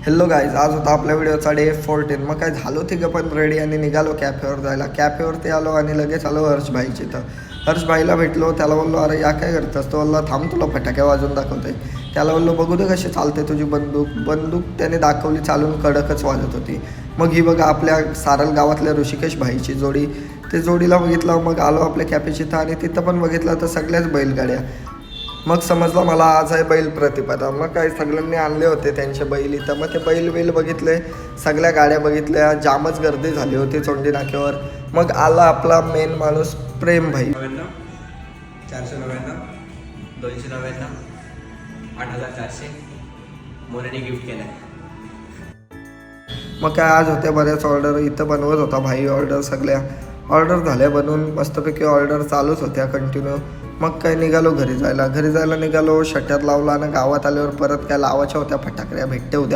Hello guys, आज होता आपल्या व्हिडिओचा डे 14. मग काय झालो तिघं पण रेडी आणि निघालो कॅफेवर जायला. कॅफेवरती आलो आणि लगेच आलो हर्षभाईची. तर हर्षभाईला भेटलो, त्याला बोललो अरे या काय करतस? तो बोलला थांब तुला फटाक्या वाजवून दाखवते. त्याला बोललो बघू दे कशी चालते तुझी बंदूक त्याने दाखवली, चालून कडकच वाजत होती. मग ही बघा आपल्या सारल गावातल्या ऋषिकेश भाईची जोडी. ते जोडीला बघितलं, मग आलो आपल्या कॅफेची इथं आणि तिथं पण बघितलं तर सगळ्याच बैलगाड्या. मग समजलं मला आज आहे बैल प्रतिपदा. मग काय सगळ्यांनी आणले होते त्यांचे बैल इथं. मग ते बैल बघितले, सगळ्या गाड्या बघितल्या, जामच गर्दी झाली होती चोंडी नाक्यावर. मग आला आपला मेन माणूस प्रेम भाई. 499, 299, 8400 मोरेने गिफ्ट केलं. मग काय आज होत्या बऱ्याच ऑर्डर इथं बनवत होता भाई. सगळ्या ऑर्डर झाल्या बनवून, मस्तपैकी ऑर्डर चालूच होत्या कंटिन्यू. मग काय निघालो घरी जायला निघालो. शटर लावला आणि गावात आल्यावर परत काय लावायच्या होत्या फटाकड्या, भेटते होत्या.